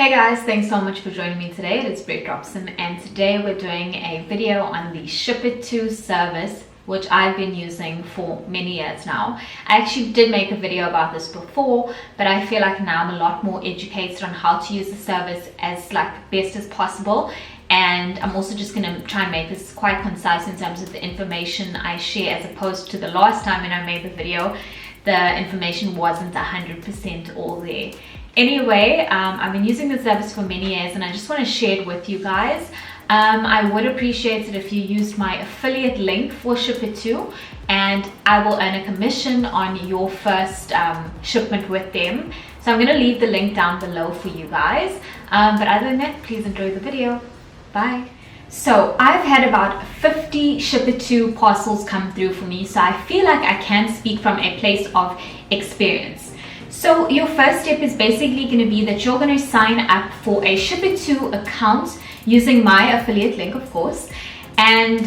Hey guys, thanks so much for joining me today. It's Brett Robson, and today we're doing a video on the Shipito service, which I've been using for many years now. I actually did make a video about this before, but I feel like now I'm a lot more educated on how to use the service as best as possible. And I'm also just going to try and make this quite concise in terms of the information I share, as opposed to the last time when I made the video, the information wasn't 100% all there. Anyway, I've been using the service for many years and I just want to share it with you guys. I would appreciate it if you used my affiliate link for Shipito, and I will earn a commission on your first shipment with them. So I'm going to leave the link down below for you guys. But other than that, please enjoy the video. Bye. So I've had about 50 Shipito parcels come through for me, so I feel like I can speak from a place of experience. So your first step is basically going to be that you're going to sign up for a Shipito account using my affiliate link, of course, and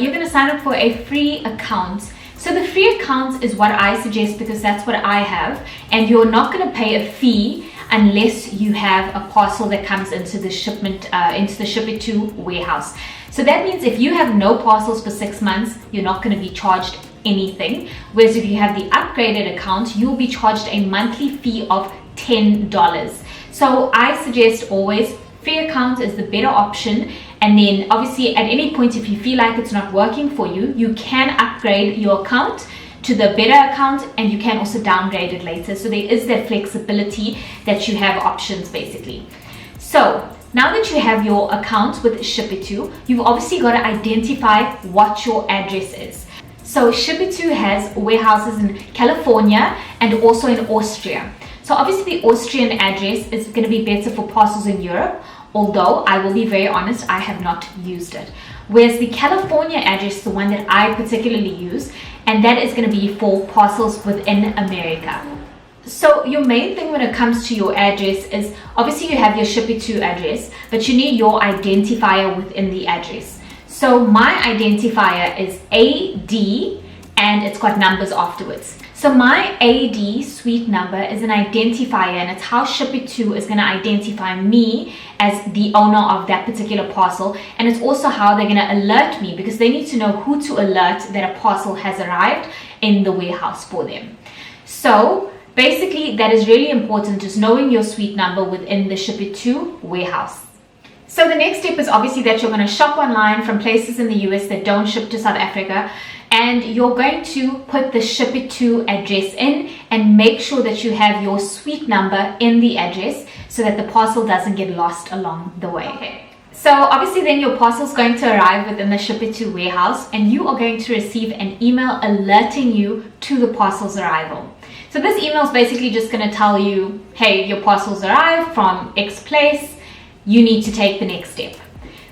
you're going to sign up for a free account. So the free account is what I suggest because that's what I have, and you're not going to pay a fee unless you have a parcel that comes into the shipment, into the Shipito warehouse. So that means if you have no parcels for 6 months, you're not going to be charged anything. Whereas if you have the upgraded account, you'll be charged a monthly fee of $10. So I suggest always free account is the better option. And then obviously at any point, if you feel like it's not working for you, you can upgrade your account to the better account, and you can also downgrade it later. So there is that flexibility that you have options basically. So now that you have your account with Shipito, you've obviously got to identify what your address is. So Shipito has warehouses in California and also in Austria. So obviously the Austrian address is going to be better for parcels in Europe, although I will be very honest, I have not used it. Whereas the California address is the one that I particularly use, and that is going to be for parcels within America. So your main thing when it comes to your address is obviously you have your Shipito address, but you need your identifier within the address. So my identifier is AD, and it's got numbers afterwards. So my AD suite number is an identifier, and it's how Shipito is going to identify me as the owner of that particular parcel. And it's also how they're going to alert me, because they need to know who to alert that a parcel has arrived in the warehouse for them. So basically that is really important, just knowing your suite number within the Shipito warehouse. So the next step is obviously that you're going to shop online from places in the US that don't ship to South Africa, and you're going to put the Shipito address in and make sure that you have your suite number in the address so that the parcel doesn't get lost along the way. Okay. So obviously then your parcel is going to arrive within the Shipito warehouse, and you are going to receive an email alerting you to the parcel's arrival. So this email is basically just going to tell you, hey, your parcel's arrived from X place. You need to take the next step.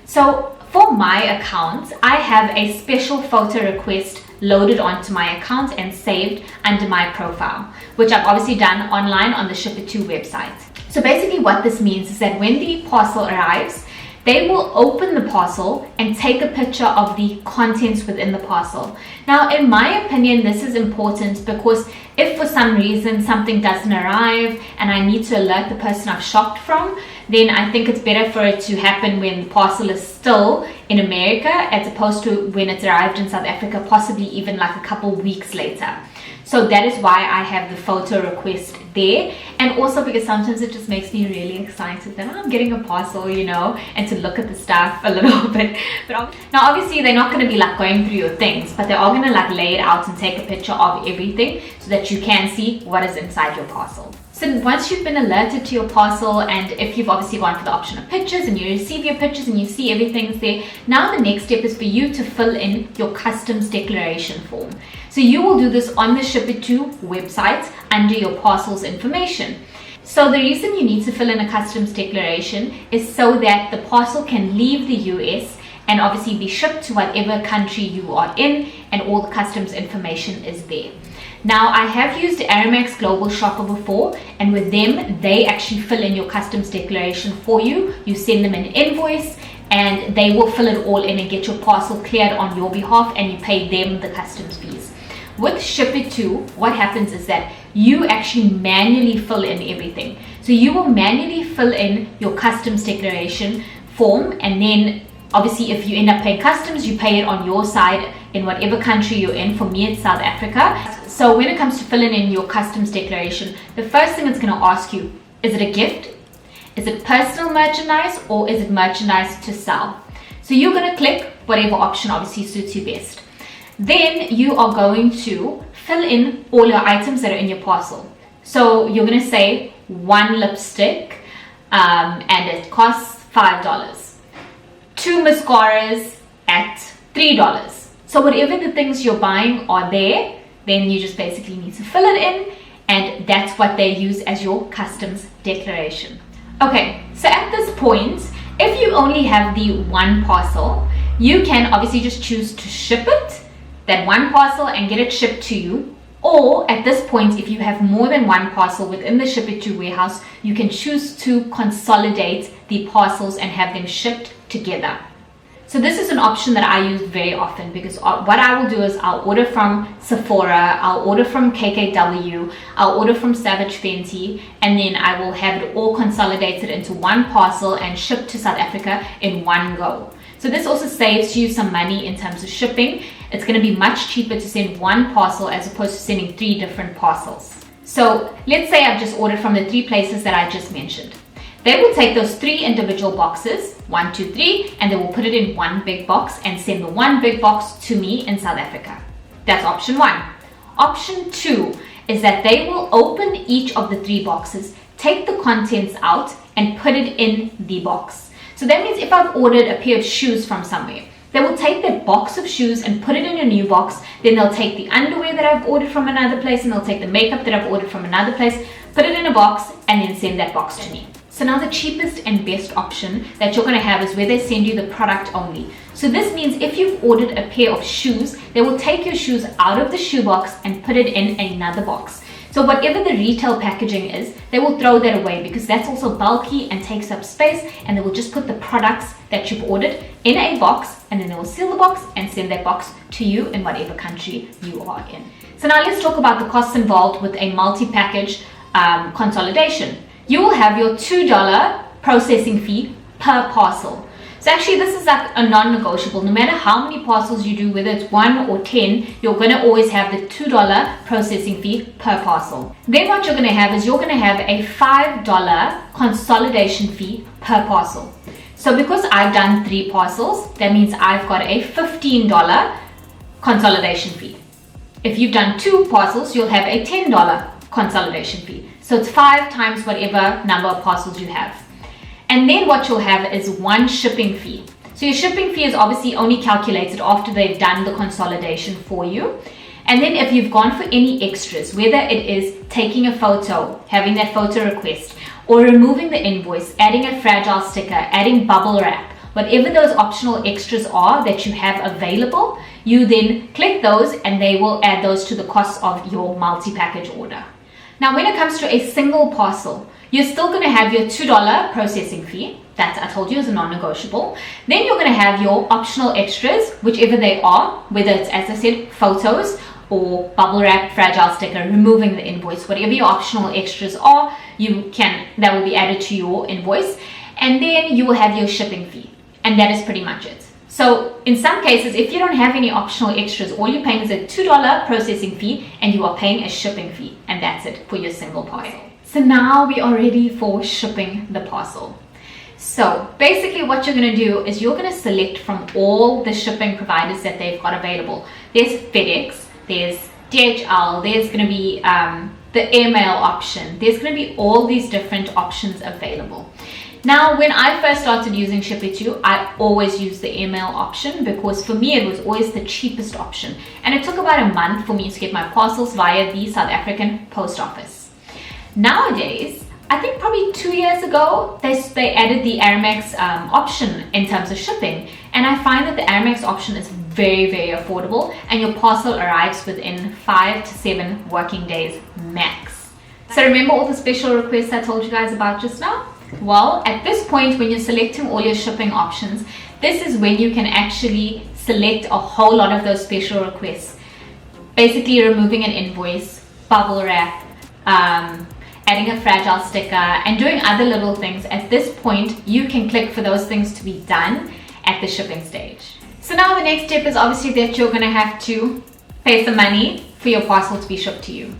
So for my account, I have a special photo request loaded onto my account and saved under my profile, which I've obviously done online on the Shipito website. So basically what this means is that when the parcel arrives, they will open the parcel and take a picture of the contents within the parcel. Now, in my opinion, this is important because if for some reason something doesn't arrive and I need to alert the person I've shopped from, then I think it's better for it to happen when the parcel is still in America as opposed to when it's arrived in South Africa, possibly even like a couple weeks later. So that is why I have the photo request there, and also because sometimes it just makes me really excited that I'm getting a parcel, you know, and to look at the stuff a little bit. But now obviously they're not going to be like going through your things, but they are going to like lay it out and take a picture of everything so that you can see what is inside your parcel. So once you've been alerted to your parcel, and if you've obviously gone for the option of pictures and you receive your pictures and you see everything's there, now the next step is for you to fill in your customs declaration form. So you will do this on the Shipito website under your parcel's information. So the reason you need to fill in a customs declaration is so that the parcel can leave the US and obviously be shipped to whatever country you are in, and all the customs information is there. Now, I have used Aramex Global Shopper before, and with them, they actually fill in your customs declaration for you. You send them an invoice and they will fill it all in and get your parcel cleared on your behalf, and you pay them the customs fees. With Shipito, what happens is that you actually manually fill in everything. So So you will manually fill in your customs declaration form, and then obviously if you end up paying customs, you pay it on your side in whatever country you're in. For me, it's South Africa. So when it comes to filling in your customs declaration, the first thing it's going to ask you, is it a gift? Is it personal merchandise, or is it merchandise to sell? So you're going to click whatever option obviously suits you best. Then you are going to fill in all your items that are in your parcel. So you're going to say 1 lipstick and it costs $5. 2 mascaras at $3. So whatever the things you're buying are there, then you just basically need to fill it in, and that's what they use as your customs declaration. Okay, so at this point, if you only have the 1 parcel, you can obviously just choose to ship it, that 1 parcel, and get it shipped to you. Or at this point, if you have more than 1 parcel within the Shipito warehouse, you can choose to consolidate the parcels and have them shipped together. So this is an option that I use very often, because what I will do is I'll order from Sephora, I'll order from KKW, I'll order from Savage Fenty, and then I will have it all consolidated into 1 parcel and shipped to South Africa in one go. So this also saves you some money in terms of shipping. It's going to be much cheaper to send 1 parcel as opposed to sending 3 different parcels. So let's say I've just ordered from the 3 places that I just mentioned. They will take those 3 individual boxes, 1, 2, 3, and they will put it in 1 big box and send the 1 big box to me in South Africa. That's option 1. Option 2 is that they will open each of the 3 boxes, take the contents out, and put it in the box. So that means if I've ordered a pair of shoes from somewhere, they will take that box of shoes and put it in a new box. Then they'll take the underwear that I've ordered from another place, and they'll take the makeup that I've ordered from another place, put it in a box, and then send that box to me. So now the cheapest and best option that you're going to have is where they send you the product only. So this means if you've ordered a pair of shoes, they will take your shoes out of the shoe box and put it in another box. So whatever the retail packaging is, they will throw that away, because that's also bulky and takes up space, and they will just put the products that you've ordered in a box, and then they will seal the box and send that box to you in whatever country you are in. So now let's talk about the costs involved with a multi-package consolidation. You will have your $2 processing fee per parcel. So actually this is like a non-negotiable. No matter how many parcels you do, whether it's 1 or 10, you're going to always have the $2 processing fee per parcel. Then what you're going to have is you're going to have a $5 consolidation fee per parcel. So because I've done 3 parcels, that means I've got a $15 consolidation fee. If you've done 2 parcels, you'll have a $10 consolidation fee. So it's 5 times whatever number of parcels you have. And then what you'll have is 1 shipping fee. So your shipping fee is obviously only calculated after they've done the consolidation for you. And then if you've gone for any extras, whether it is taking a photo, having that photo request, or removing the invoice, adding a fragile sticker, adding bubble wrap, whatever those optional extras are that you have available, you then click those and they will add those to the cost of your multi-package order. Now, when it comes to a single parcel, you're still going to have your $2 processing fee. That I told you is a non-negotiable. Then you're going to have your optional extras, whichever they are, whether it's, as I said, photos or bubble wrap, fragile sticker, removing the invoice, whatever your optional extras are, that will be added to your invoice. And then you will have your shipping fee. And that is pretty much it. So in some cases, if you don't have any optional extras, all you're paying is a $2 processing fee, and you are paying a shipping fee, and that's it for your single parcel. So now we are ready for shipping the parcel. So basically what you're going to do is you're going to select from all the shipping providers that they've got available. There's FedEx, there's DHL, there's going to be the airmail option. There's going to be all these different options available. Now, when I first started using Shipito, I always used the email option, because for me it was always the cheapest option, and it took about a month for me to get my parcels via the South African post office. Nowadays, I think probably 2 years ago, they added the Aramex option in terms of shipping, and I find that the Aramex option is very, very affordable, and your parcel arrives within 5 to 7 working days max. So remember all the special requests I told you guys about just now? Well, at this point, when you're selecting all your shipping options, this is when you can actually select a whole lot of those special requests. Basically removing an invoice, bubble wrap, adding a fragile sticker, and doing other little things, at this point, you can click for those things to be done at the shipping stage. So now the next step is obviously that you're going to have to pay some money for your parcel to be shipped to you.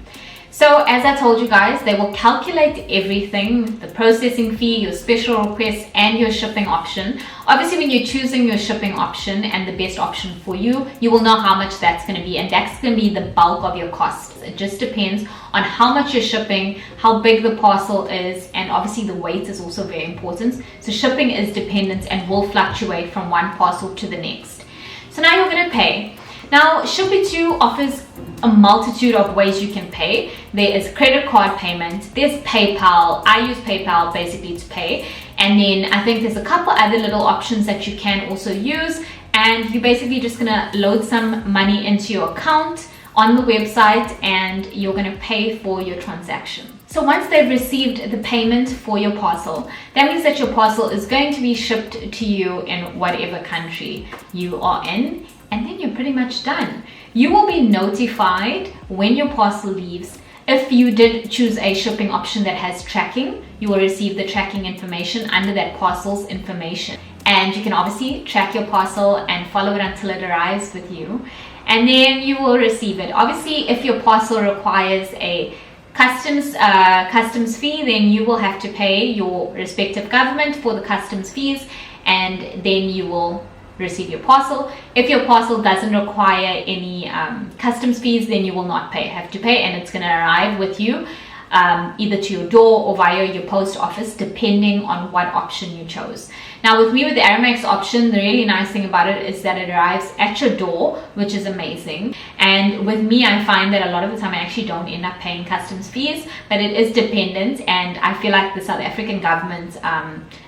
So as I told you guys, they will calculate everything, the processing fee, your special request, and your shipping option. Obviously, when you're choosing your shipping option and the best option for you, you will know how much that's going to be, and that's going to be the bulk of your costs. It just depends on how much you're shipping, how big the parcel is, and obviously the weight is also very important. So shipping is dependent and will fluctuate from one parcel to the next. So now you're going to pay. Now, Shipito offers a multitude of ways you can pay. There is credit card payment, there's PayPal. I use PayPal basically to pay. And then I think there's a couple other little options that you can also use. And you're basically just gonna load some money into your account on the website and you're gonna pay for your transaction. So once they've received the payment for your parcel, that means that your parcel is going to be shipped to you in whatever country you are in. And then you're pretty much done. You will be notified when your parcel leaves. If you did choose a shipping option that has tracking, you will receive the tracking information under that parcel's information. And you can obviously track your parcel and follow it until it arrives with you. And then you will receive it. Obviously, if your parcel requires a customs fee, then you will have to pay your respective government for the customs fees, and then you will receive your parcel. If your parcel doesn't require any customs fees, then you will not have to pay, and it's going to arrive with you either to your door or via your post office, depending on what option you chose. Now with me, with the Aramex option, the really nice thing about it is that it arrives at your door, which is amazing. And with me, I find that a lot of the time I actually don't end up paying customs fees, but it is dependent, and I feel like the South African government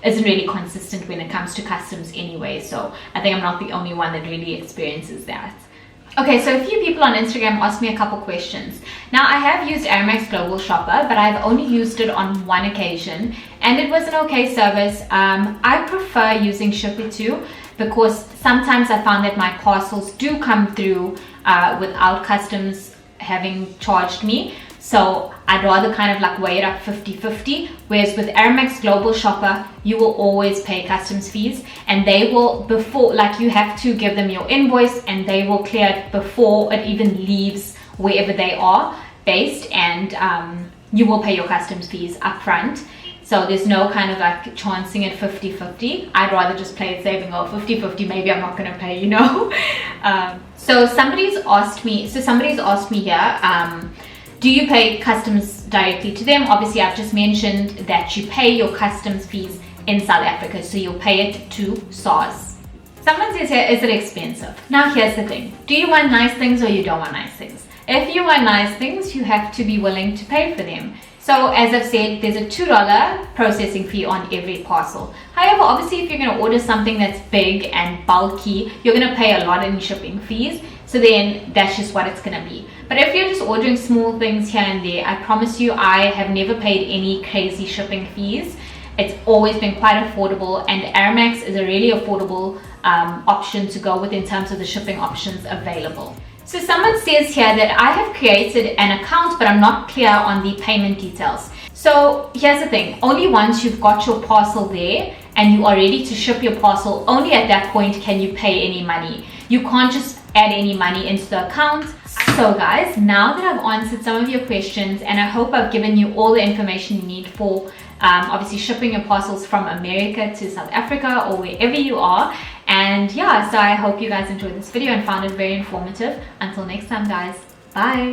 isn't really consistent when it comes to customs anyway, so I think I'm not the only one that really experiences that. Okay, so a few people on Instagram asked me a couple questions. Now, I have used Aramex Global Shopper, but I've only used it on one occasion, and it was an okay service. I prefer using Shipito because sometimes I found that my parcels do come through without customs having charged me. So I'd rather kind of like weigh it up 50-50, whereas with Aramex Global Shopper, you will always pay customs fees, and they will, before, like, you have to give them your invoice and they will clear it before it even leaves wherever they are based, and you will pay your customs fees up front. So there's no kind of like chancing it 50-50. I'd rather just play it safe and go 50-50, maybe I'm not gonna pay, you know. So somebody's asked me here, do you pay customs directly to them? Obviously, I've just mentioned that you pay your customs fees in South Africa, so you'll pay it to SARS. Someone says here, is it expensive? Now, here's the thing. Do you want nice things or you don't want nice things? If you want nice things, you have to be willing to pay for them. So, as I've said, there's a $2 processing fee on every parcel. However, obviously, if you're going to order something that's big and bulky, you're going to pay a lot in shipping fees. So then that's just what it's going to be. But if you're just ordering small things here and there, I promise you, I have never paid any crazy shipping fees. It's always been quite affordable, and Aramex is a really affordable option to go with in terms of the shipping options available. So someone says here that I have created an account, but I'm not clear on the payment details. So here's the thing, only once you've got your parcel there and you are ready to ship your parcel, only at that point can you pay any money. You can't just add any money into the account. So guys, now that I've answered some of your questions, and I hope I've given you all the information you need for obviously shipping your parcels from America to South Africa or wherever you are. And yeah, so I hope you guys enjoyed this video and found it very informative. Until next time, guys, bye.